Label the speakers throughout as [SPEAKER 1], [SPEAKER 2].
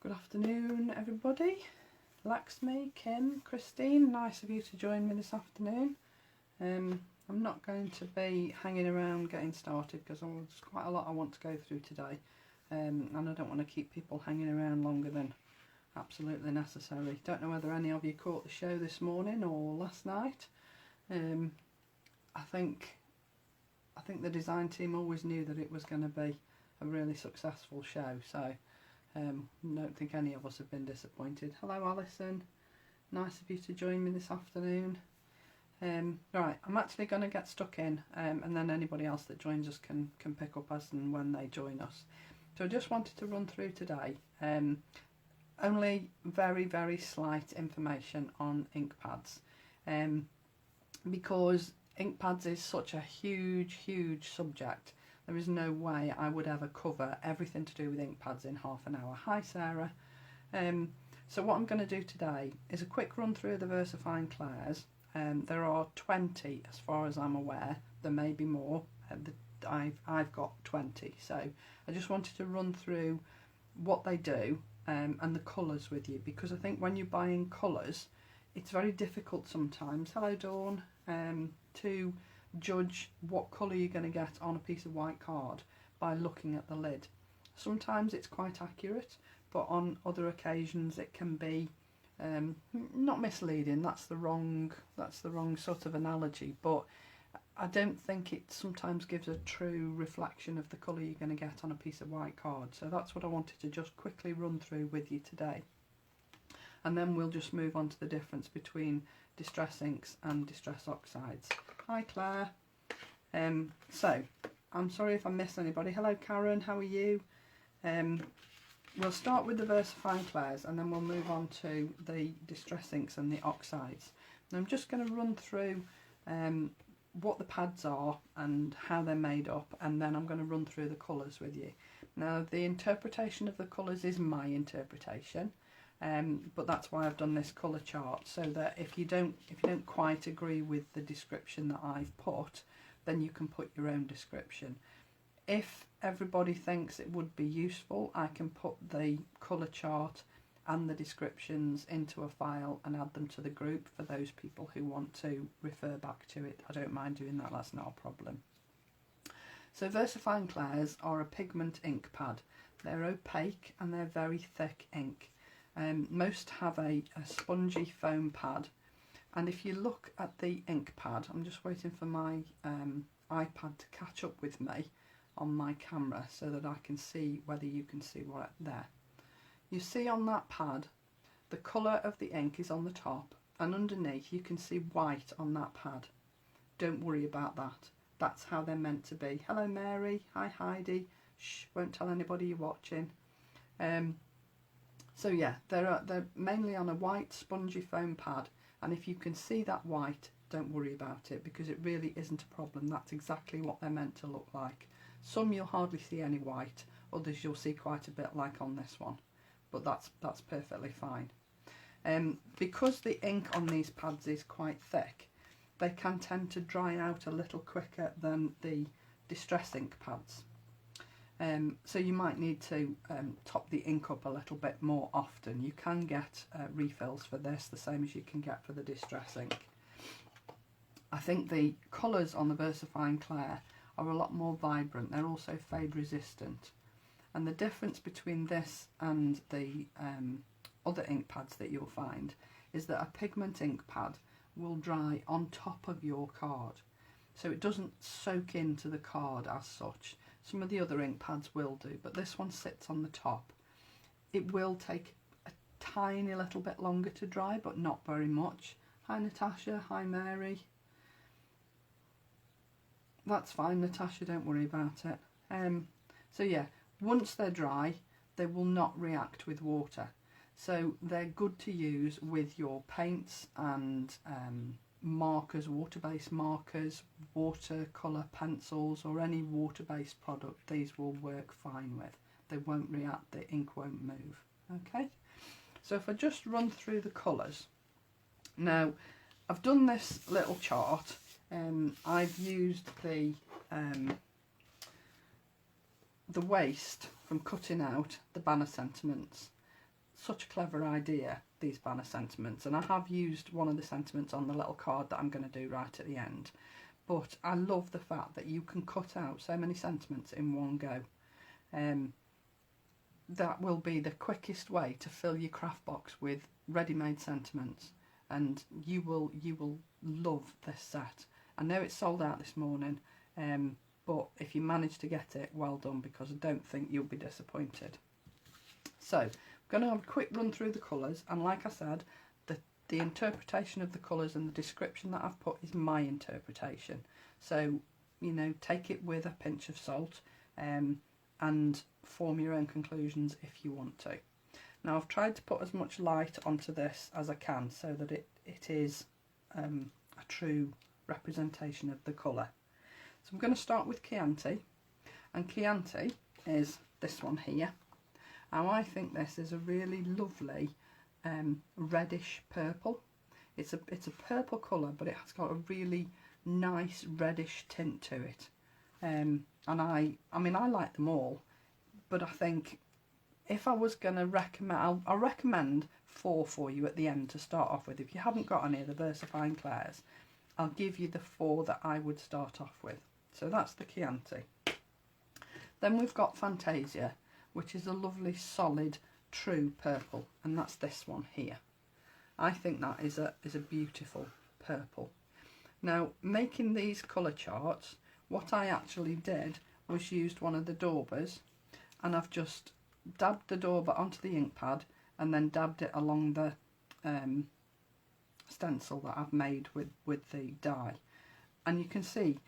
[SPEAKER 1] Good afternoon, everybody. Laxmi, Kim, Christine, nice of you to join me this afternoon. I'm not going to be hanging around getting started because there's quite a lot I want to go through today, and I don't want to keep people hanging around longer than absolutely necessary. Don't know whether any of you caught the show this morning or last night. I think the design team always knew that it was going to be a really successful show, so I don't think any of us have been disappointed. Hello Alison, nice of you to join me this afternoon. Right, I'm actually going to get stuck in, and then anybody else that joins us can pick up as and when they join us. So I just wanted to run through today only very slight information on ink pads, because ink pads is such a huge subject. There is no way I would ever cover everything to do with ink pads in half an hour. Hi Sarah. So what I'm going to do today is a quick run through the Versafine Clairs. There are 20 as far as I'm aware. There may be more. I've got 20. So I just wanted to run through what they do and the colours with you, because I think when you're buying colours it's very difficult sometimes, hello Dawn, to judge what colour you're going to get on a piece of white card by looking at the lid. Sometimes it's quite accurate, but on other occasions it can be not misleading. That's the wrong sort of analogy, but I don't think it sometimes gives a true reflection of the colour you're going to get on a piece of white card. So that's what I wanted to just quickly run through with you today, and then we'll just move on to the difference between distress inks and distress oxides. Hi Claire. So I'm sorry if I missed anybody. Hello Karen, how are you? We'll start with the Versafine Clairs and then we'll move on to the distress inks and the oxides. And I'm just going to run through what the pads are and how they're made up, and then I'm going to run through the colours with you. Now the interpretation of the colours is my interpretation. But that's why I've done this colour chart, so that if you don't quite agree with the description that I've put, then you can put your own description. If everybody thinks it would be useful, I can put the colour chart and the descriptions into a file and add them to the group for those people who want to refer back to it. I don't mind doing that, that's not a problem. So Versafine Clairs are a pigment ink pad. They're opaque and they're very thick ink. Most have a spongy foam pad, and if you look at the ink pad, I'm just waiting for my iPad to catch up with me on my camera so that I can see whether you can see what there. You see on that pad the colour of the ink is on the top, and underneath you can see white on that pad. Don't worry about that, that's how they're meant to be. Hello Mary, hi Heidi, shh, won't tell anybody you're watching. So yeah, they're mainly on a white spongy foam pad, and if you can see that white, don't worry about it, because it really isn't a problem. That's exactly what they're meant to look like. Some you'll hardly see any white, others you'll see quite a bit, like on this one, but that's perfectly fine. Because the ink on these pads is quite thick, they can tend to dry out a little quicker than the distress ink pads. So you might need to top the ink up a little bit more often. You can get refills for this, the same as you can get for the distress ink. I think the colours on the Versafine Clair are a lot more vibrant. They're also fade resistant. And the difference between this and the other ink pads that you'll find is that a pigment ink pad will dry on top of your card. So it doesn't soak into the card as such. Some of the other ink pads will do, but this one sits on the top. It will take a tiny little bit longer to dry, but not very much. Hi Natasha, hi Mary. That's fine Natasha, don't worry about it. So yeah, once they're dry, they will not react with water. So they're good to use with your paints and markers, water-based markers, watercolor pencils, or any water-based product. These will work fine with. They won't react, the ink won't move. Okay, so if I just run through the colours. Now I've done this little chart. I've used the waste from cutting out the banner sentiments. such a clever idea, these banner sentiments, and I have used one of the sentiments on the little card that I'm going to do right at the end. But I love the fact that you can cut out so many sentiments in one go. That will be the quickest way to fill your craft box with ready-made sentiments, and you will love this set. I know it's sold out this morning, but if you manage to get it, well done, because I don't think you'll be disappointed. So I'm going to have a quick run through the colours, and like I said, the interpretation of the colours and the description that I've put is my interpretation. So, you know, take it with a pinch of salt, and form your own conclusions if you want to. Now, I've tried to put as much light onto this as I can so that it is a true representation of the colour. So I'm going to start with Chianti, and Chianti is this one here. Now, I think this is a really lovely reddish purple. It's a purple colour, but it has got a really nice reddish tint to it. And I mean, I like them all, but I think if I was going to recommend, I'll recommend 4 for you at the end to start off with. If you haven't got any of the Versafine Clairs, I'll give you the 4 that I would start off with. So that's the Chianti. Then we've got Fantasia, which is a lovely solid true purple, and that's this one here. I think that is a beautiful purple. Now, making these colour charts, what I actually did was used one of the daubers, and I've just dabbed the dauber onto the ink pad and then dabbed it along the stencil that I've made with the die. And you can see,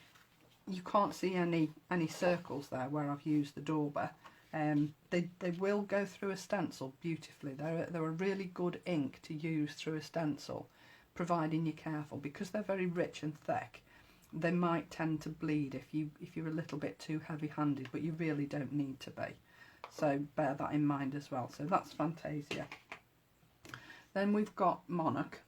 [SPEAKER 1] you can't see any circles there where I've used the dauber. They will go through a stencil beautifully. They're a really good ink to use through a stencil, providing you're careful, because they're very rich and thick. They might tend to bleed if you're a little bit too heavy-handed, but you really don't need to be. So bear that in mind as well. So that's Fantasia. Then we've got Monarch.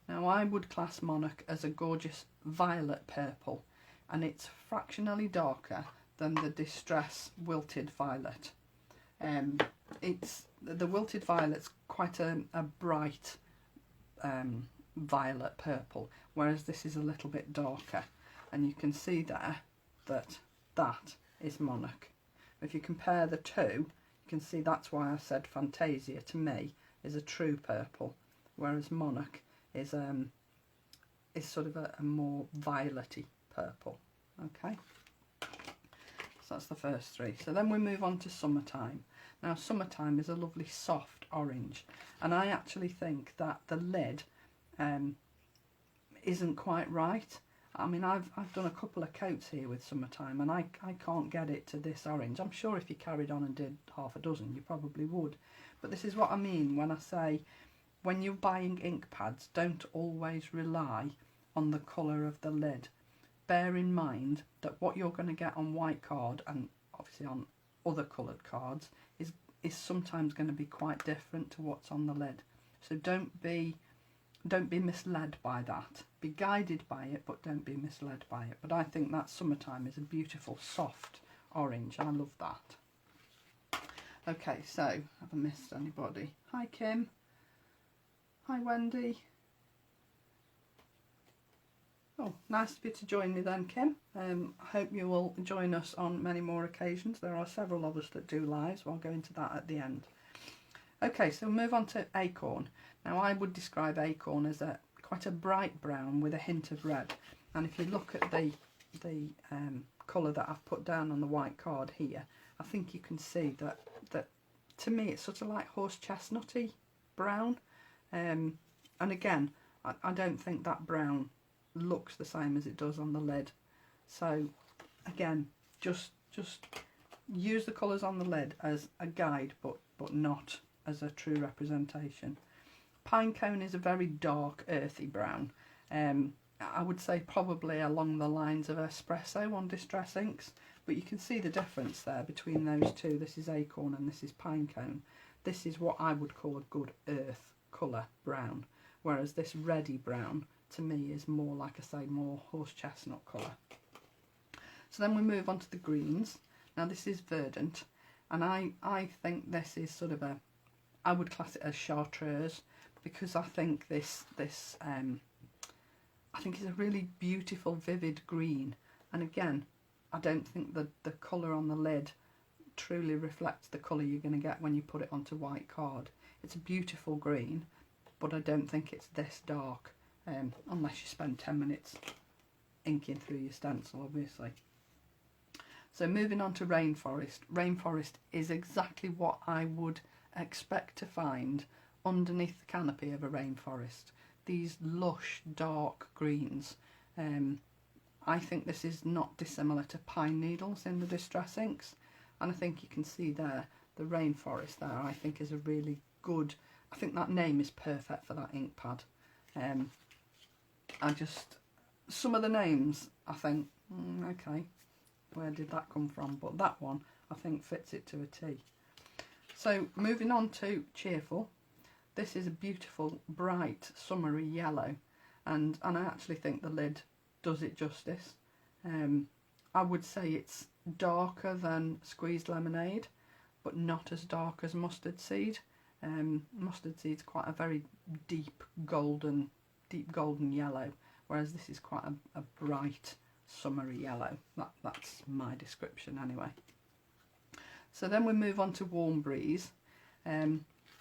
[SPEAKER 1] Now, I would class Monarch as a gorgeous violet purple, and it's fractionally darker than the Distress Wilted Violet. It's the Wilted Violet's quite a bright violet purple, whereas this is a little bit darker, and you can see there that is Monarch. If you compare the two, you can see that's why I said Fantasia to me is a true purple, whereas Monarch is sort of a more violet-y purple. Okay, so that's the first 3. So then we move on to Summertime. Now, Summertime is a lovely soft orange, and I actually think that the lid isn't quite right. I mean, I've done a couple of coats here with Summertime, and I can't get it to this orange. I'm sure if you carried on and did half a dozen, you probably would. But this is what I mean when I say, when you're buying ink pads, don't always rely on the colour of the lid. Bear in mind that what you're going to get on white card, and obviously on other coloured cards, is sometimes going to be quite different to what's on the lid. So don't be misled by that. Be guided by it, but don't be misled by it. But I think that Summertime is a beautiful soft orange. I love that. Okay, so have I missed anybody? Hi Kim. Hi Wendy. Oh, nice of you to join me then, Kim. I hope you will join us on many more occasions. There are several of us that do lives. I'll go into that at the end. Okay, so we'll move on to Acorn. Now, I would describe Acorn as quite a bright brown with a hint of red. And if you look at the colour that I've put down on the white card here, I think you can see that to me it's sort of like horse chestnutty brown. And again, I don't think that brown looks the same as it does on the lid. So again, just use the colours on the lid as a guide, but not as a true representation. Pinecone is a very dark earthy brown. I would say probably along the lines of espresso on Distress Inks, but you can see the difference there between those two. This is Acorn and this is Pinecone. This is what I would call a good earth colour brown, whereas this reddy brown to me is more, like I say, more horse chestnut colour. So then we move on to the greens. Now this is Verdant, and I think this is sort of a I would class it as chartreuse, because I think this I think it's a really beautiful vivid green, and again I don't think the colour on the lid truly reflects the colour you're going to get when you put it onto white card. It's a beautiful green, but I don't think it's this dark, unless you spend 10 minutes inking through your stencil, obviously. So moving on to Rainforest. Rainforest is exactly what I would expect to find underneath the canopy of a rainforest. These lush dark greens. I think this is not dissimilar to Pine Needles in the Distress Inks, and I think you can see there the Rainforest there I think is a really good, I think that name is perfect for that ink pad. Some of the names I think, okay, where did that come from? But that one I think fits it to a T. So moving on to Cheerful. This is a beautiful bright summery yellow, and I actually think the lid does it justice. I would say it's darker than Squeezed Lemonade, but not as dark as Mustard Seed. Mustard Seed's quite a very deep golden yellow, whereas this is quite a bright summery yellow. That's my description anyway. So then we move on to Warm Breeze.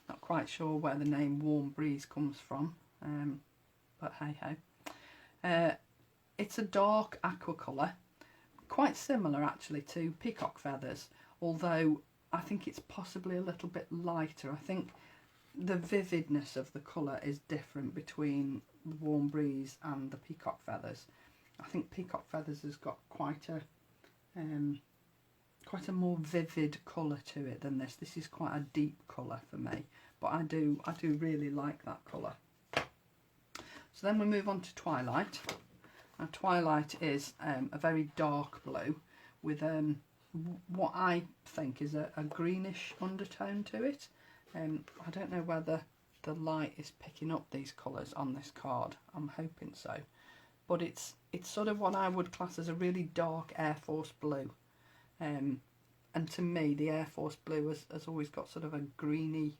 [SPEAKER 1] Not quite sure where the name Warm Breeze comes from, but hey ho. It's a dark aqua colour, quite similar actually to Peacock Feathers, although I think it's possibly a little bit lighter. I think the vividness of the colour is different between the Warm Breeze and the Peacock Feathers. I think Peacock Feathers has got quite a more vivid colour to it than this. This is quite a deep colour for me, but I do really like that colour. So then we move on to Twilight. Now Twilight is a very dark blue with what I think is a greenish undertone to it. I don't know whether the light is picking up these colours on this card. I'm hoping so, but it's sort of what I would class as a really dark Air Force blue. And to me, the Air Force blue has always got sort of a greeny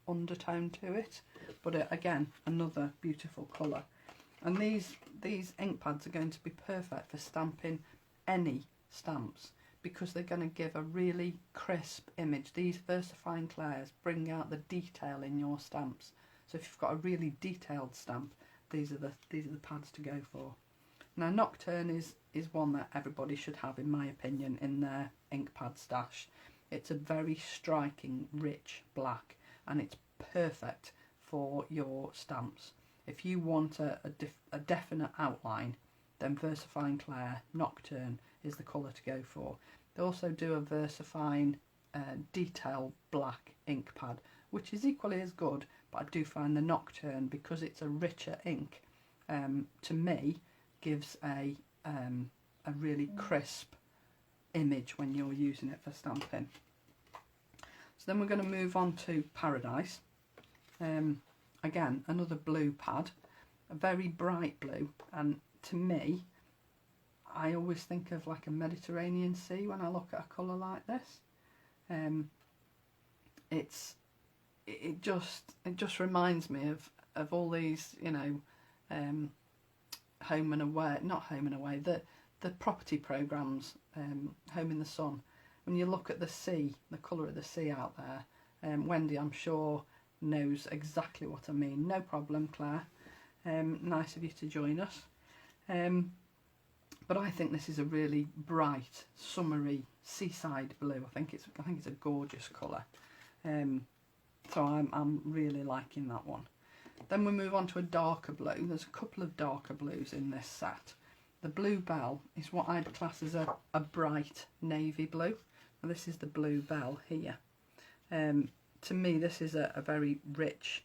[SPEAKER 1] undertone to it. But again, another beautiful colour. And these ink pads are going to be perfect for stamping any stamps, because they're going to give a really crisp image. These Versafine Clairs bring out the detail in your stamps. So if you've got a really detailed stamp, these are the pads to go for. Now Nocturne is one that everybody should have, in my opinion, in their ink pad stash. It's a very striking, rich black, and it's perfect for your stamps. If you want a definite outline, then Versafine Clair Nocturne is the colour to go for. They also do a Versafine detail black ink pad, which is equally as good, but I do find the Nocturne, because it's a richer ink, to me gives a really crisp image when you're using it for stamping. So then we're going to move on to Paradise. Again, another blue pad, a very bright blue, and to me, I always think of like a Mediterranean sea when I look at a colour like this. It just reminds me of all these, you know, Home and Away, not Home and Away, the property programmes, Home in the Sun. When you look at the sea, the colour of the sea out there, Wendy, I'm sure, knows exactly what I mean. No problem, Claire. Nice of you to join us. But I think this is a really bright, summery seaside blue. I think it's a gorgeous colour. So I'm really liking that one. Then we move on to a darker blue. There's a couple of darker blues in this set. The Blue Bell is what I'd class as a bright navy blue. Now this is the Blue Bell here. To me, this is a very rich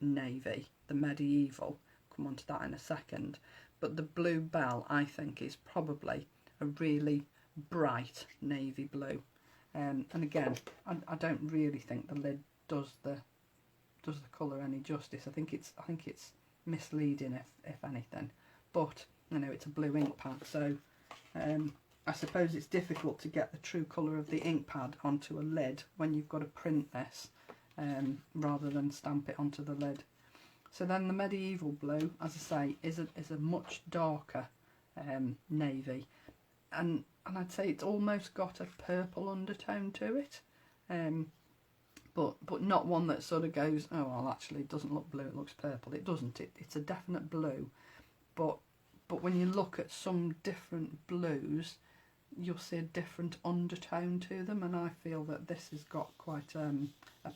[SPEAKER 1] navy, the medieval. Come on to that in a second. But the Blue Bell, I think, is probably a really bright navy blue. And again, I don't really think the lid does the colour any justice. I think it's misleading if anything. But you know, it's a blue ink pad, so I suppose it's difficult to get the true colour of the ink pad onto a lid when you've got to print this. rather than stamp it onto the lid. So then the medieval blue, as I say, is a much darker navy, and I'd say it's almost got a purple undertone to it, but not one that sort of goes, oh well, actually it doesn't look blue, it looks purple. It doesn't. It's a definite blue, but when you look at some different blues, you'll see a different undertone to them, and I feel that this has got quite a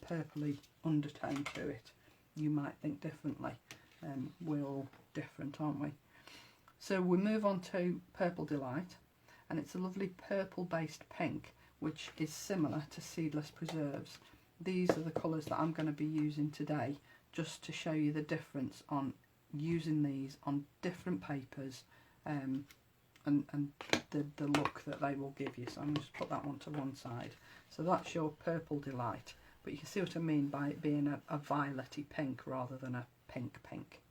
[SPEAKER 1] purpley undertone to it. You might think differently. We're all different, aren't we? So we move on to Purple Delight, and it's a lovely purple based pink, which is similar to Seedless Preserves. These are the colours that I'm going to be using today, just to show you the difference on using these on different papers, and the look that they will give you. So I'm going to just put that one to one side. So that's your Purple Delight, but you can see what I mean by it being a violety pink rather than a pink.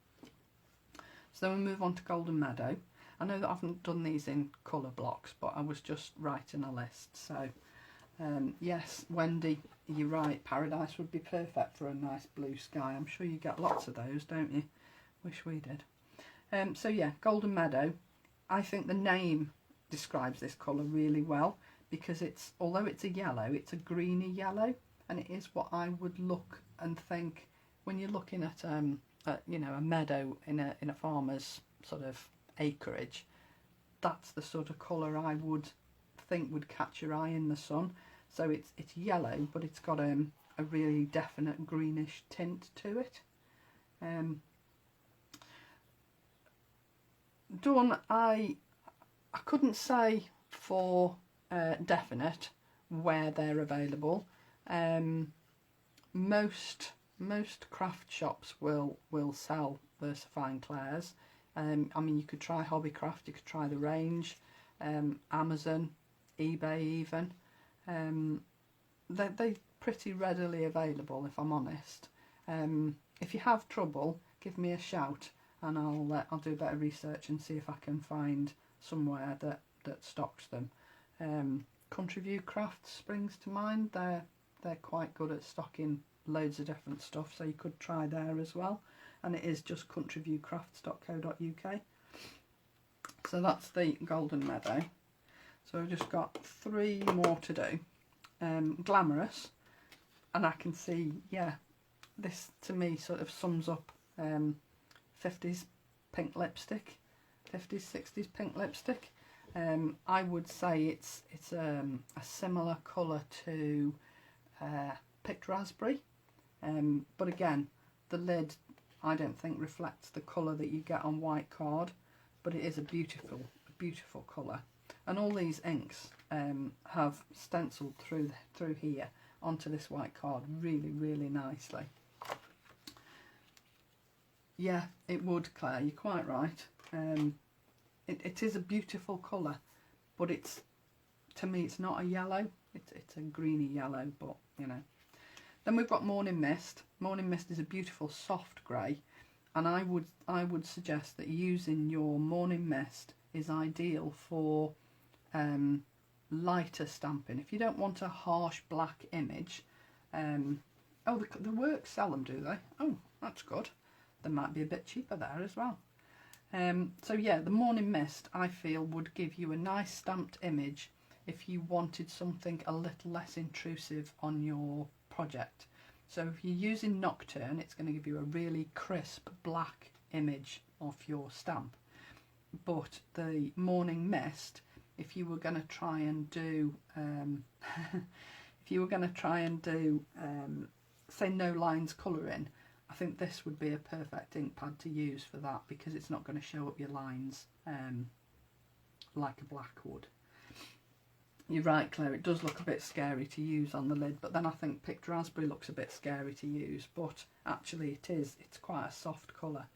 [SPEAKER 1] So then we move on to Golden Meadow. I know that I haven't done these in colour blocks, but I was just writing a list. So yes, Wendy, you're right, Paradise would be perfect for a nice blue sky. I'm sure you get lots of those, don't you? Wish we did. So yeah, Golden Meadow. I think the name describes this colour really well, because it's, although it's a yellow, it's a greeny yellow, and it is what I would look and think when you're looking at you know, a meadow in a farmer's sort of acreage. That's the sort of colour I would think would catch your eye in the sun. So it's yellow, but it's got a really definite greenish tint to it. Done, I couldn't say for definite where they're available. Most craft shops will sell Versafine Clairs. I mean, you could try Hobbycraft, you could try the range, Amazon, eBay even. They're pretty readily available, if I'm honest. If you have trouble, give me a shout, and I'll do a bit of research and see if I can find somewhere that stocks them. Country View Crafts springs to mind. They're quite good at stocking loads of different stuff, so you could try there as well. And it is just countryviewcrafts.co.uk. So that's the Golden Meadow. So I've just got 3 more to do. Glamorous, and I can see, yeah, this to me sort of sums up 50s pink lipstick, 50s, 60s pink lipstick. I would say it's a similar colour to Picked Raspberry, but again, the lid I don't think reflects the colour that you get on white card, but it is a beautiful colour. And all these inks have stenciled through here onto this white card really nicely. Yeah, it would, Claire, you're quite right. It is a beautiful colour, but it's, to me, it's not a yellow. It's a greeny yellow, but you know. Then we've got Morning Mist. Morning Mist is a beautiful soft grey, and I would suggest that using your Morning Mist is ideal for lighter stamping. If you don't want a harsh black image, oh, the works sell them, do they? Oh, that's good. They might be a bit cheaper there as well. So yeah, the Morning Mist I feel would give you a nice stamped image if you wanted something a little less intrusive on your project. So if you're using Nocturne, it's going to give you a really crisp black image of your stamp. But the Morning Mist, if you were going to try and do say no lines colouring, I think this would be a perfect ink pad to use for that, because it's not going to show up your lines like a black would. You're right, Claire, it does look a bit scary to use on the lid, but then I think Picked Raspberry looks a bit scary to use, but actually it's quite a soft colour.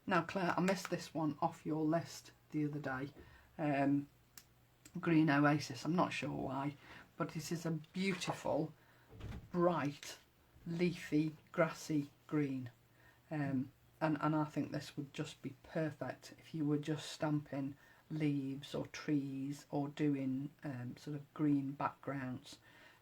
[SPEAKER 1] Now, Claire, I missed this one off your list the other day. Green Oasis, I'm not sure why, but this is a beautiful, bright, leafy, grassy green. And I think this would just be perfect if you were just stamping leaves or trees or doing sort of green backgrounds.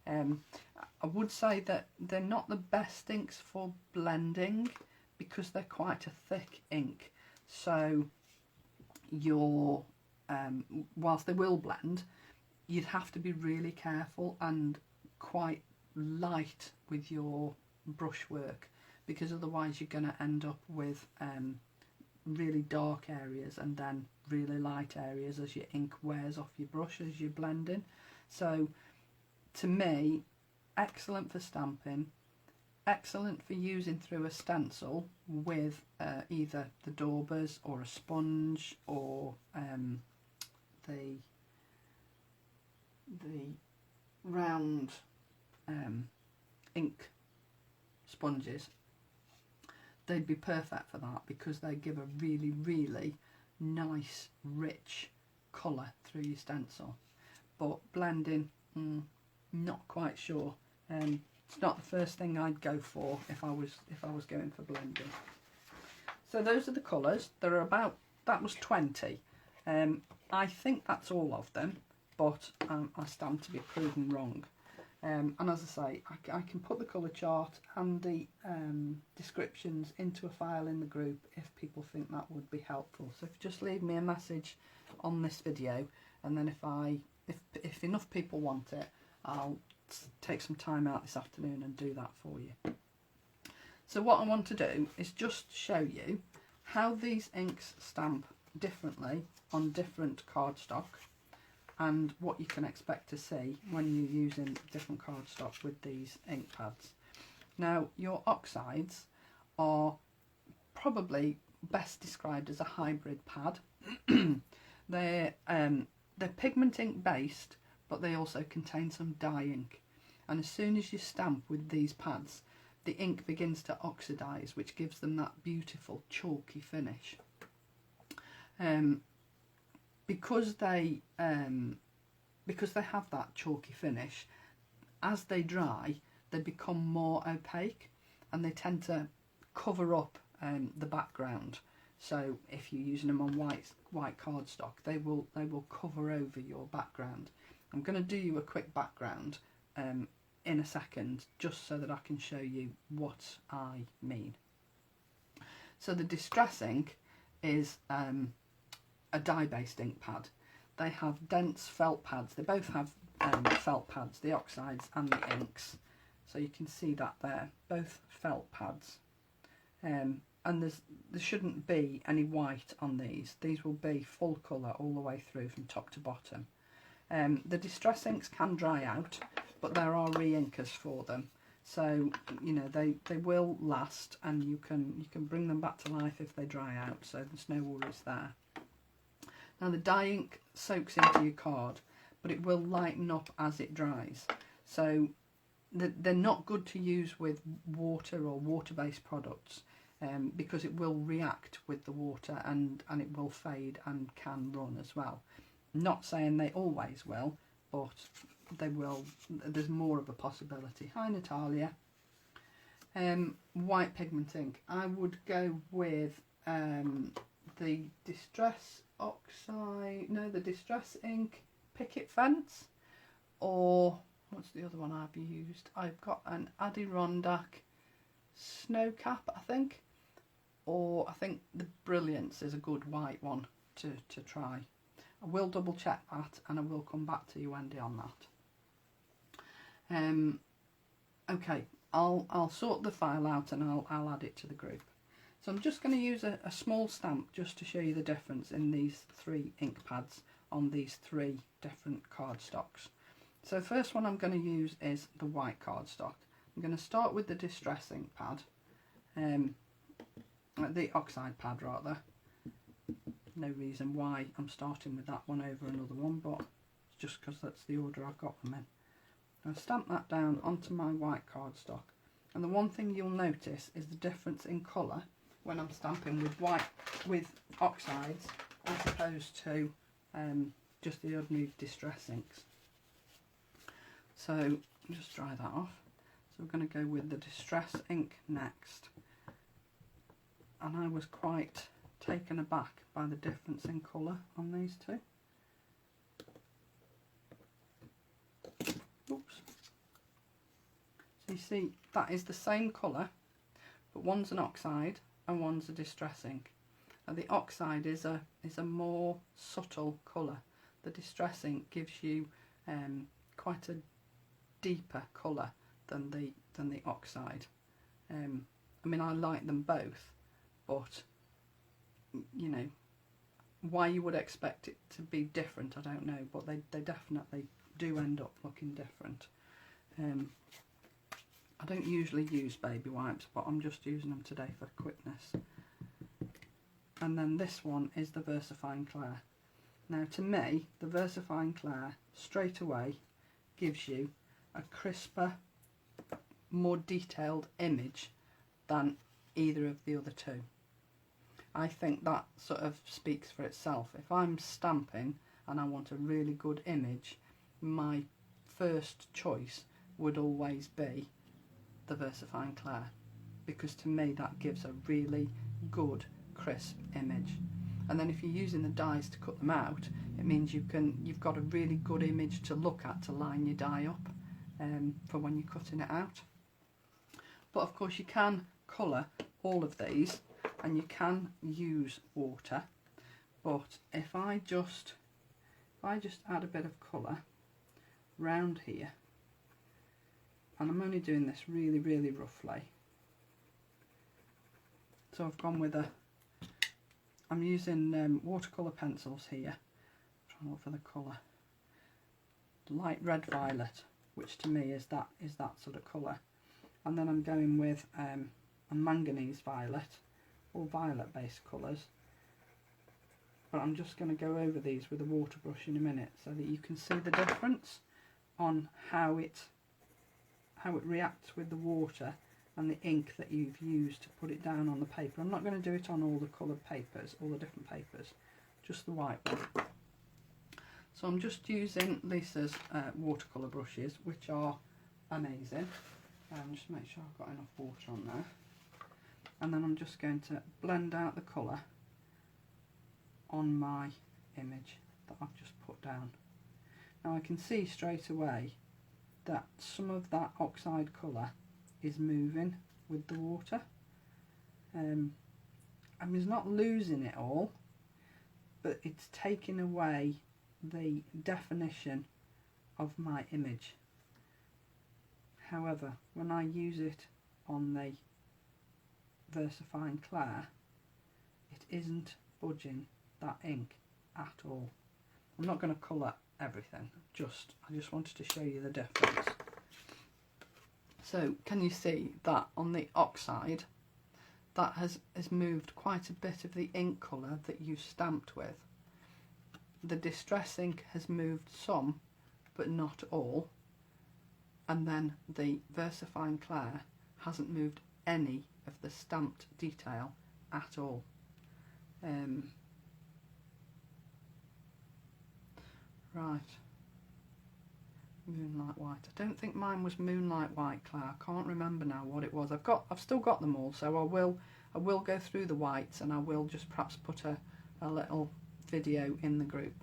[SPEAKER 1] I would say that they're not the best inks for blending because they're quite a thick ink. So your whilst they will blend, you'd have to be really careful and quite light with your brush work, because otherwise you're going to end up with really dark areas and then really light areas as your ink wears off your brush as you're blending. So to me, excellent for stamping, excellent for using through a stencil with either the daubers or a sponge or the round ink sponges. They'd be perfect for that because they give a really, really nice, rich colour through your stencil. But blending, not quite sure. It's not the first thing I'd go for if I was going for blending. So those are the colours. There are about, that was 20. I think that's all of them, but I stand to be proven wrong. And as I say, I can put the colour chart and the descriptions into a file in the group if people think that would be helpful. So just leave me a message on this video, and then if enough people want it, I'll take some time out this afternoon and do that for you. So what I want to do is just show you how these inks stamp differently on different cardstock, and what you can expect to see when you're using different cardstock with these ink pads. Now, your oxides are probably best described as a hybrid pad. They're pigment ink based, but they also contain some dye ink. And as soon as you stamp with these pads, the ink begins to oxidise, which gives them that beautiful chalky finish. Because they have that chalky finish, as they dry, they become more opaque and they tend to cover up the background. So if you're using them on white cardstock, they will cover over your background. I'm going to do you a quick background in a second, just so that I can show you what I mean. So the Distress ink is a dye-based ink pad. They have dense felt pads. They both have felt pads, the oxides and the inks. So you can see that there, both felt pads. And there shouldn't be any white on these. These will be full colour all the way through from top to bottom. The Distress inks can dry out, but there are re-inkers for them. So, you know, they will last, and you can bring them back to life if they dry out, so there's no worries there. Now the dye ink soaks into your card, but it will lighten up as it dries. So they're not good to use with water or water-based products because it will react with the water and it will fade and can run as well. Not saying they always will, but they will. There's more of a possibility. Hi Natalia. White pigment ink. I would go with the Distress oxide, no, the Distress ink Picket Fence, or what's the other one I've used? I've got an Adirondack Snowcap, I think, or I think the Brilliance is a good white one to try. I will double check that, and I will come back to you, Wendy, on that. Okay, I'll sort the file out and I'll add it to the group. So I'm just going to use a small stamp just to show you the difference in these 3 ink pads on these 3 different cardstocks. So the first one I'm going to use is the white cardstock. I'm going to start with the Distress ink pad, the oxide pad rather. No reason why I'm starting with that one over another one, but it's just because that's the order I've got them in. I'll stamp that down onto my white cardstock, and the one thing you'll notice is the difference in colour when I'm stamping with oxides as opposed to just the ordinary Distress inks. So just dry that off. So we're going to go with the Distress ink next, and I was quite taken aback by the difference in colour on these two. Oops. You see, that is the same colour, but one's an oxide and one's a distress ink. And the oxide is a more subtle colour. The distress ink gives you quite a deeper colour than the oxide. I mean, I like them both, but you know, why you would expect it to be different, I don't know, but they definitely do end up looking different. I don't usually use baby wipes, but I'm just using them today for quickness. And then this one is the Versafine Clair. Now to me, the Versafine Clair straight away gives you a crisper, more detailed image than either of the other two. I think that sort of speaks for itself. If I'm stamping and I want a really good image, my first choice would always be the Versafine Clair, because to me that gives a really good crisp image. And then if you're using the dies to cut them out, it means you've got a really good image to look at to line your die up for when you're cutting it out. But of course you can colour all of these and you can use water, but if I just add a bit of colour round here, and I'm only doing this really, really roughly. So I've gone with I'm using watercolour pencils here. I'm trying to look for the colour. Light red violet, which to me is that sort of colour. And then I'm going with a manganese violet, or violet based colours. But I'm just going to go over these with a water brush in a minute so that you can see the difference on how it reacts with the water and the ink that you've used to put it down on the paper. I'm not going to do it on all the coloured papers, all the different papers, just the white one. So I'm just using Lisa's watercolour brushes, which are amazing. Just make sure I've got enough water on there. And then I'm just going to blend out the colour on my image that I've just put down. Now I can see straight away that some of that oxide colour is moving with the water. I mean, it's not losing it all, but it's taking away the definition of my image. However, when I use it on the Versafine Clair, it isn't budging that ink at all. I'm not going to colour everything, I just wanted to show you the difference. So can you see that on the oxide that has moved quite a bit of the ink colour that you stamped with. The distress ink has moved some but not all, and then the Versafine Clair hasn't moved any of the stamped detail at all. Right, Moonlight White. I don't think mine was Moonlight White, Claire. I can't remember now what it was. I've still got them all, so I will go through the whites, and I will just perhaps put a little video in the group.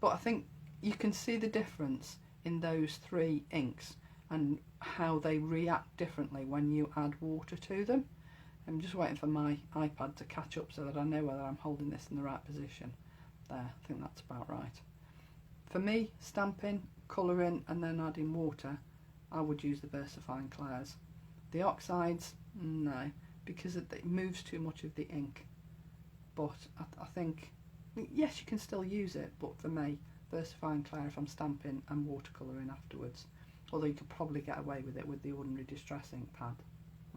[SPEAKER 1] But I think you can see the difference in those three inks and how they react differently when you add water to them. I'm just waiting for my iPad to catch up so that I know whether I'm holding this in the right position. There, I think that's about right. For me, stamping, colouring and then adding water, I would use the Versafine Clairs. The oxides, no, because it moves too much of the ink. But I think, yes, you can still use it, but for me, Versafine Clair if I'm stamping and watercolouring afterwards. Although you could probably get away with it with the ordinary distress ink pad.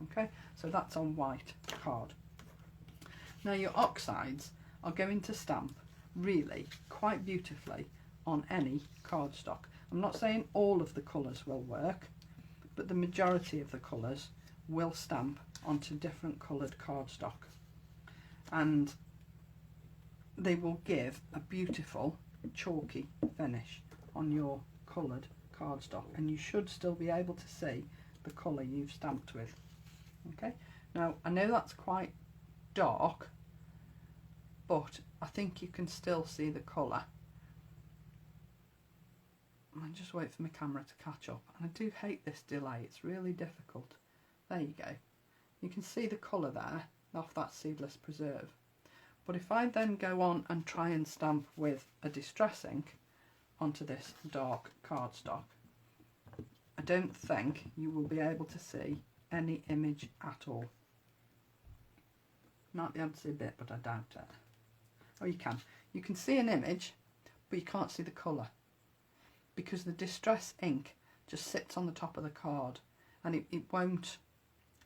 [SPEAKER 1] Okay, so that's on white card. Now your oxides are going to stamp really quite beautifully on any cardstock. I'm not saying all of the colours will work, but the majority of the colours will stamp onto different coloured cardstock, and they will give a beautiful chalky finish on your coloured cardstock, and you should still be able to see the colour you've stamped with. Okay, now I know that's quite dark, but I think you can still see the colour. I just wait for my camera to catch up. And I do hate this delay, it's really difficult. There you go. You can see the colour there off that seedless preserve. But if I then go on and try and stamp with a distress ink onto this dark cardstock, I don't think you will be able to see any image at all. Might be able to see a bit, but I doubt it. Oh, you can. You can see an image, but you can't see the colour, because the distress ink just sits on the top of the card, and it won't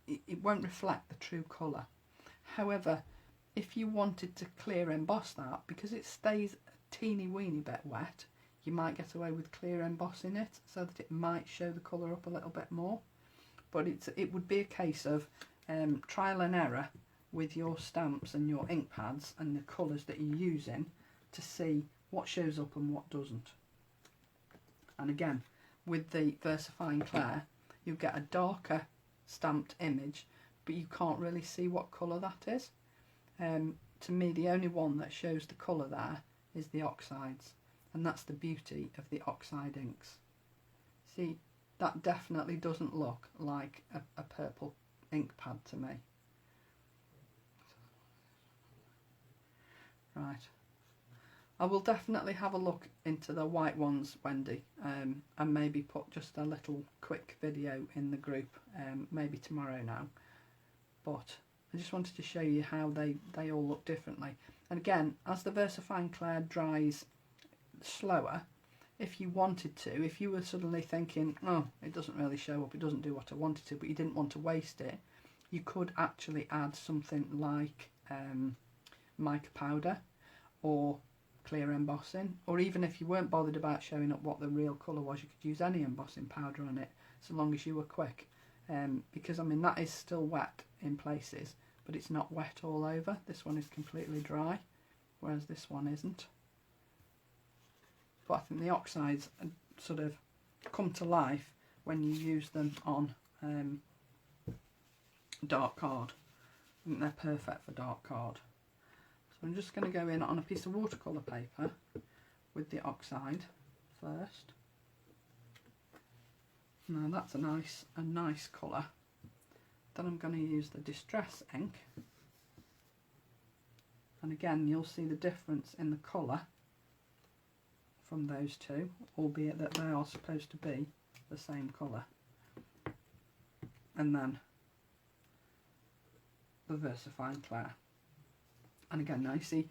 [SPEAKER 1] reflect the true colour. However, if you wanted to clear emboss that, because it stays a teeny weeny bit wet, you might get away with clear embossing it so that it might show the colour up a little bit more. But it would be a case of trial and error with your stamps and your ink pads and the colours that you're using to see what shows up and what doesn't. And again, with the Versafine Clair, you'll get a darker stamped image, but you can't really see what colour that is. To me, the only one that shows the colour there is the oxides, and that's the beauty of the oxide inks. See, that definitely doesn't look like a purple ink pad to me. Right, I will definitely have a look into the white ones, Wendy, and maybe put just a little quick video in the group, maybe tomorrow now. But I just wanted to show you how they all look differently. And again, as the Versafine Clair dries slower, if you wanted to, if you were suddenly thinking, oh, it doesn't really show up, it doesn't do what I wanted to, but you didn't want to waste it, you could actually add something like mica powder or clear embossing, or even if you weren't bothered about showing up what the real colour was, you could use any embossing powder on it, so long as you were quick. Because I mean, that is still wet in places, but it's not wet all over. This one is completely dry, whereas this one isn't. But I think the oxides sort of come to life when you use them on dark card. I think they're perfect for dark card. So I'm just going to go in on a piece of watercolour paper with the oxide first. Now that's a nice colour. Then I'm going to use the distress ink, and again you'll see the difference in the colour from those two, albeit that they are supposed to be the same colour. And then the Versafine Clair. And again, now you see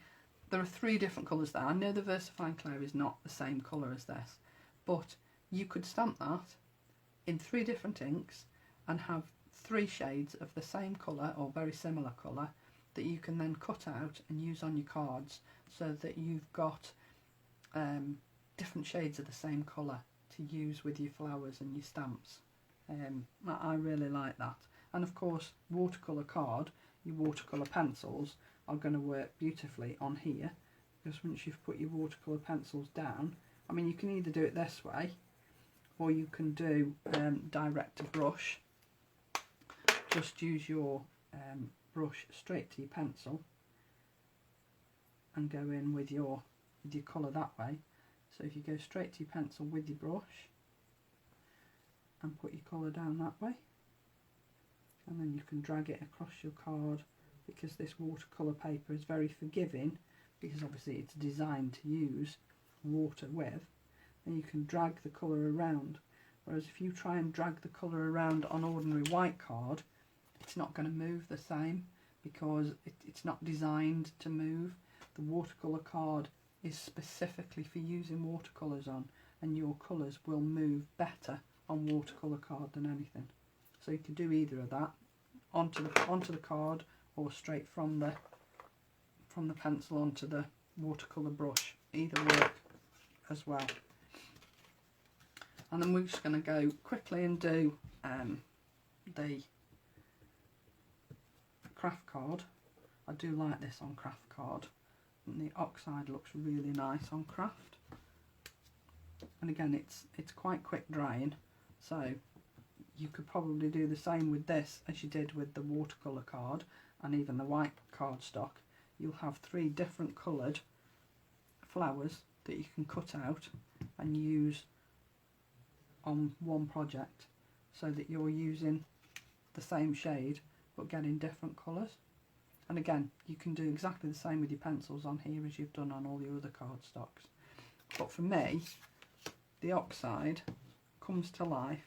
[SPEAKER 1] there are three different colours there. I know the Versafine Clair is not the same colour as this, but you could stamp that in three different inks and have three shades of the same colour or very similar colour that you can then cut out and use on your cards, so that you've got different shades of the same colour to use with your flowers and your stamps. I really like that. And of course, watercolour card, your watercolour pencils are going to work beautifully on here, because once you've put your watercolour pencils down, I mean, you can either do it this way, or you can do direct to brush. Just use your brush straight to your pencil and go in with your colour that way. So if you go straight to your pencil with your brush and put your colour down that way, and then you can drag it across your card, because this watercolour paper is very forgiving, because obviously it's designed to use water with, and you can drag the colour around. Whereas if you try and drag the colour around on ordinary white card, it's not going to move the same, because it's not designed to move. The watercolour card is specifically for using watercolours on, and your colours will move better on watercolour card than anything. So you can do either of that, onto the card, or straight from the pencil onto the watercolour brush. Either work as well. And then we're just going to go quickly and do the craft card. I do like this on craft card, and the oxide looks really nice on craft. And again, it's quite quick drying, so you could probably do the same with this as you did with the watercolour card and even the white cardstock. You'll have three different coloured flowers that you can cut out and use on one project so that you're using the same shade but getting different colours. And again, you can do exactly the same with your pencils on here as you've done on all your other cardstocks. But for me, the oxide comes to life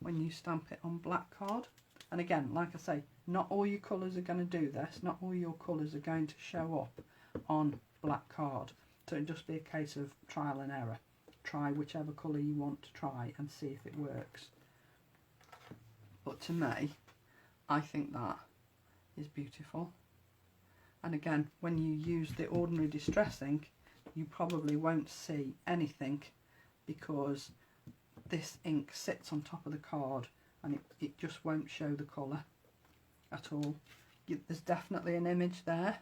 [SPEAKER 1] when you stamp it on black card. And again, like I say, not all your colours are going to do this, not all your colours are going to show up on black card. So it'll just be a case of trial and error. Try whichever colour you want to try and see if it works. But to me, I think that is beautiful. And again, when you use the ordinary distress ink, you probably won't see anything because this ink sits on top of the card and it just won't show the colour at all. There's definitely an image there,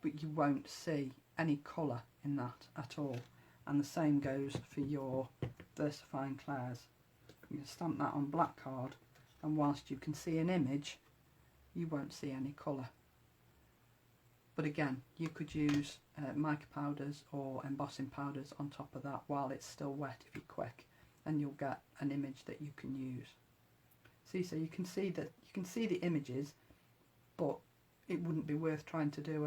[SPEAKER 1] but you won't see any colour in that at all. And the same goes for your Versafine Clairs. You can stamp that on black card, and whilst you can see an image, you won't see any colour. But again, you could use mica powders or embossing powders on top of that while it's still wet if you're quick, and you'll get an image that you can use. See, so you can see that you can see the images, but it wouldn't be worth trying to do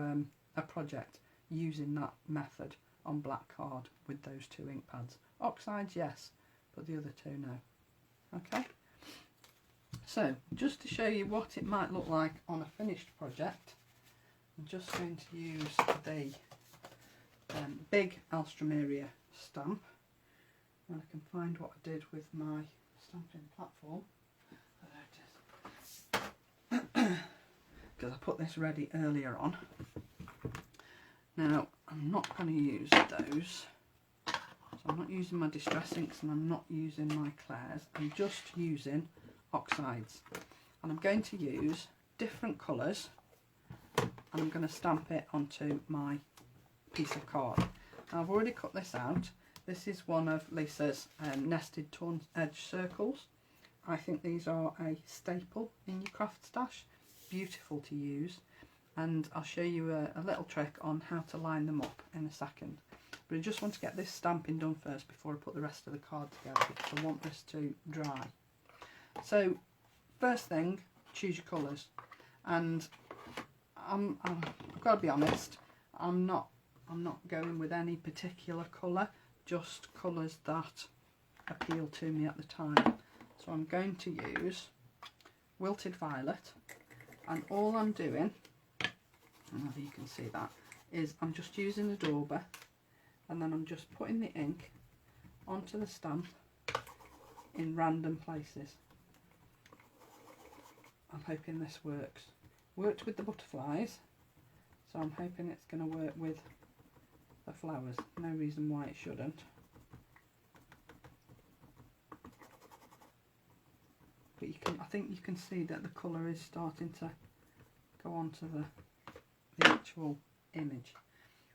[SPEAKER 1] a project using that method on black card with those two ink pads. Oxides, yes, but the other two, no. Okay. So, just to show you what it might look like on a finished project, I'm just going to use the big Alstroemeria stamp. And I can find what I did with my stamping platform. There it is. Because I put this ready earlier on. Now, I'm not going to use those. So I'm not using my distress inks and I'm not using my Clairs. I'm just using oxides. And I'm going to use different colours and I'm going to stamp it onto my piece of card. Now, I've already cut this out. This is one of Lisa's nested torn edge circles. I think these are a staple in your craft stash. Beautiful to use, and I'll show you a little trick on how to line them up in a second. But I just want to get this stamping done first before I put the rest of the card together, because I want this to dry. So first thing, choose your colours. And I've got to be honest, I'm not going with any particular colour, just colours that appeal to me at the time. So I'm going to use Wilted Violet, and all I'm doing, I don't know if you can see that, is I'm just using the dauber and then I'm just putting the ink onto the stamp in random places. I'm hoping this works. Worked with the butterflies, so I'm hoping it's going to work with the flowers. No reason why it shouldn't. But I think you can see that the colour is starting to go onto the actual image.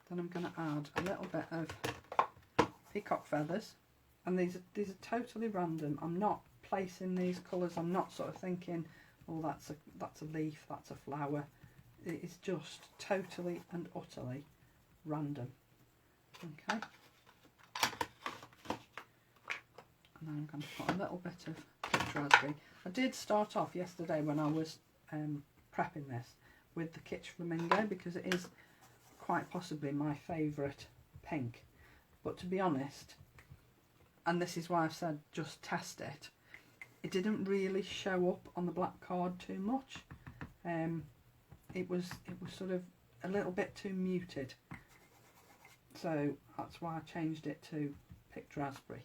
[SPEAKER 1] Then I'm going to add a little bit of Peacock Feathers, and these are totally random. I'm not placing these colours. I'm not sort of thinking, oh, that's a leaf, that's a flower. It is just totally and utterly random. Okay. And then I'm going to put a little bit of Kitsch Raspberry. I did start off yesterday when I was prepping this with the Kitsch Flamingo, because it is quite possibly my favourite pink. But to be honest, and this is why I've said just test it, it didn't really show up on the black card too much. It was sort of a little bit too muted. So that's why I changed it to Picked Raspberry.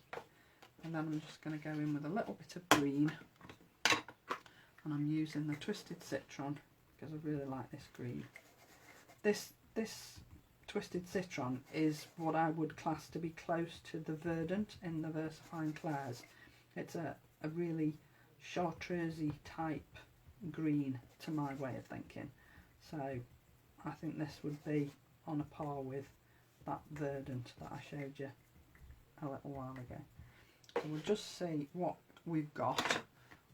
[SPEAKER 1] And then I'm just going to go in with a little bit of green, and I'm using the Twisted Citron because I really like this green. This Twisted Citron is what I would class to be close to the Verdant in the Versafine Clairs. It's a really chartreusey type green to my way of thinking. So I think this would be on a par with that Verdant that I showed you a little while ago. So we'll just see what we've got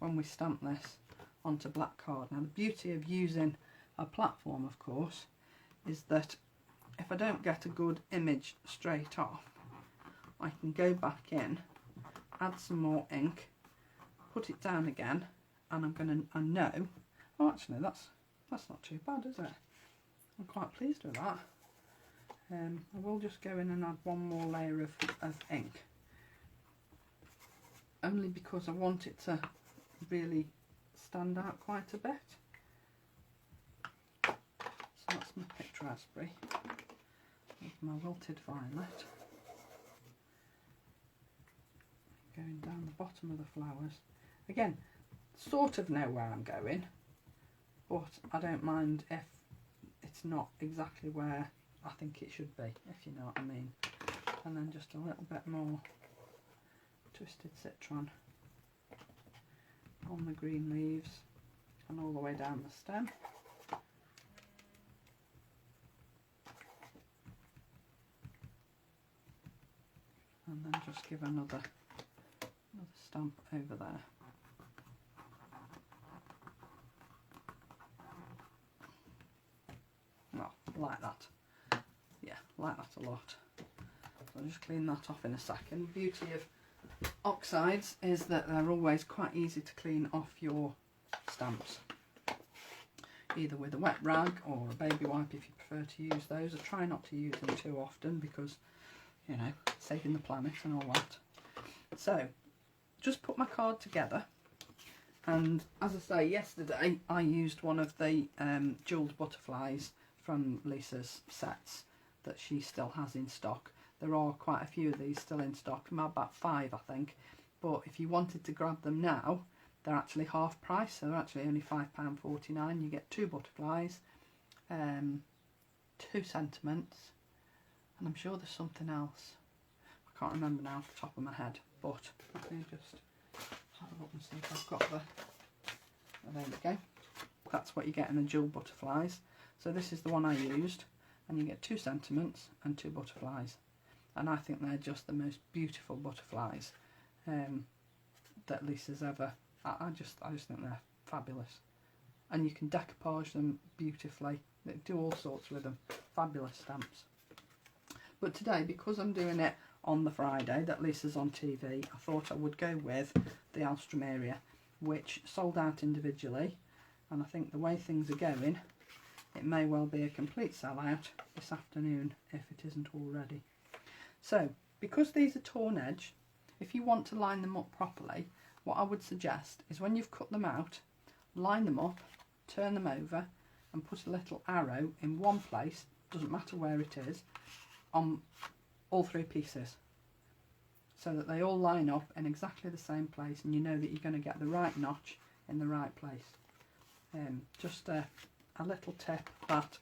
[SPEAKER 1] when we stamp this onto black card. Now the beauty of using a platform, of course, is that if I don't get a good image straight off, I can go back in, add some more ink, put it down again, and I know, oh actually that's not too bad, is it? I'm quite pleased with that. I will just go in and add one more layer of ink, only because I want it to really stand out quite a bit. So that's my picked raspberry with my wilted violet. Going down the bottom of the flowers. Again, sort of know where I'm going, but I don't mind if it's not exactly where I think it should be, if you know what I mean. And then just a little bit more twisted citron on the green leaves and all the way down the stem. And then just give another stamp over there. Well, like that. Yeah, like that a lot. So I'll just clean that off in a second. The beauty of oxides is that they're always quite easy to clean off your stamps, either with a wet rag or a baby wipe if you prefer to use those. I try not to use them too often because, you know, saving the planet and all that. So just put my card together, and as I say, yesterday I used one of the jewelled butterflies from Lisa's sets that she still has in stock. There are quite a few of these still in stock, about 5 I think, but if you wanted to grab them now, they're actually half price, so they're actually only £5.49. You get 2 butterflies, 2 sentiments, and I'm sure there's something else. I can't remember now off the top of my head, but let me just have a look and see if I've got the... Oh, there we go. That's what you get in the jewel butterflies. So this is the one I used, and you get 2 sentiments and 2 butterflies. And I think they're just the most beautiful butterflies that Lisa's ever... I just think they're fabulous. And you can decoupage them beautifully. They do all sorts with them. Fabulous stamps. But today, because I'm doing it on the Friday that Lisa's on TV, I thought I would go with the Alstroemeria, which sold out individually, and I think the way things are going, it may well be a complete sellout this afternoon if it isn't already. So, because these are torn edge, if you want to line them up properly, what I would suggest is when you've cut them out, line them up, turn them over, and put a little arrow in one place, doesn't matter where it is, on all 3 pieces, so that they all line up in exactly the same place, and you know that you're going to get the right notch in the right place. Just a little tip that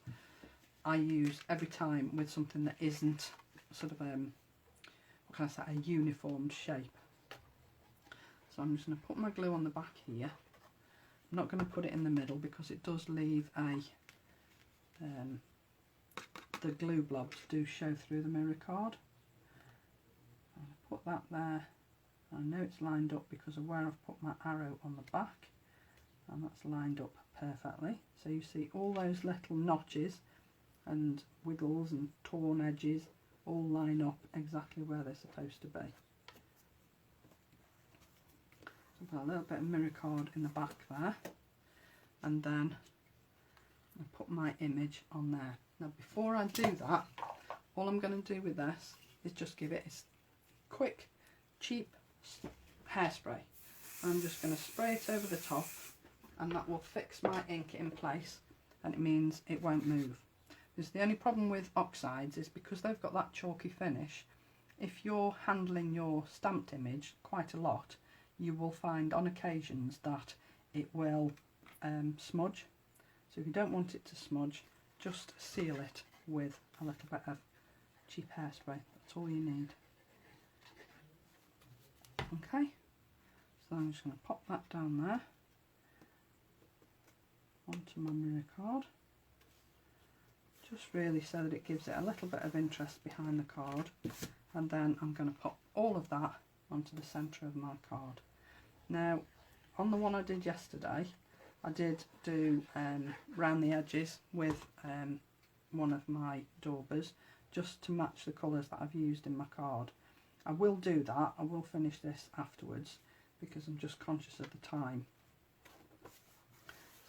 [SPEAKER 1] I use every time with something that isn't sort of what can I say, a uniformed shape. So I'm just going to put my glue on the back here. I'm not going to put it in the middle because it does leave a the glue blobs do show through the mirror card. I'll put that there. I know it's lined up because of where I've put my arrow on the back, and that's lined up perfectly. So you see all those little notches and wiggles and torn edges all line up exactly where they're supposed to be. So I've got a little bit of mirror card in the back there, and then I put my image on there. Now before I do that, all I'm going to do with this is just give it a quick, cheap hairspray. I'm just going to spray it over the top, and that will fix my ink in place, and it means it won't move. Because the only problem with oxides is because they've got that chalky finish, if you're handling your stamped image quite a lot, you will find on occasions that it will smudge. So if you don't want it to smudge, just seal it with a little bit of cheap hairspray. That's all you need. Okay, so I'm just going to pop that down there onto my mirror card, just really so that it gives it a little bit of interest behind the card, and then I'm going to pop all of that onto the centre of my card. Now on the one I did yesterday, I did do round the edges with one of my daubers, just to match the colours that I've used in my card. I will do that. I will finish this afterwards because I'm just conscious of the time.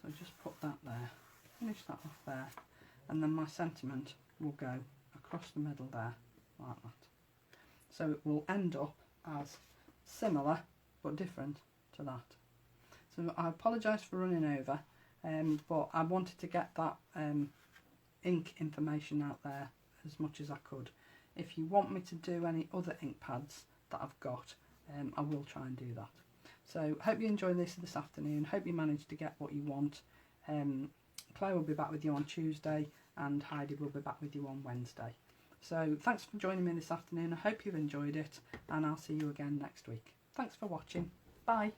[SPEAKER 1] So just put that there, finish that off there, and then my sentiment will go across the middle there, like that. So it will end up as similar but different to that. So I apologise for running over, but I wanted to get that ink information out there as much as I could. If you want me to do any other ink pads that I've got, I will try and do that. So hope you enjoy this afternoon. Hope you managed to get what you want. Claire will be back with you on Tuesday and Heidi will be back with you on Wednesday. So thanks for joining me this afternoon. I hope you've enjoyed it and I'll see you again next week. Thanks for watching. Bye.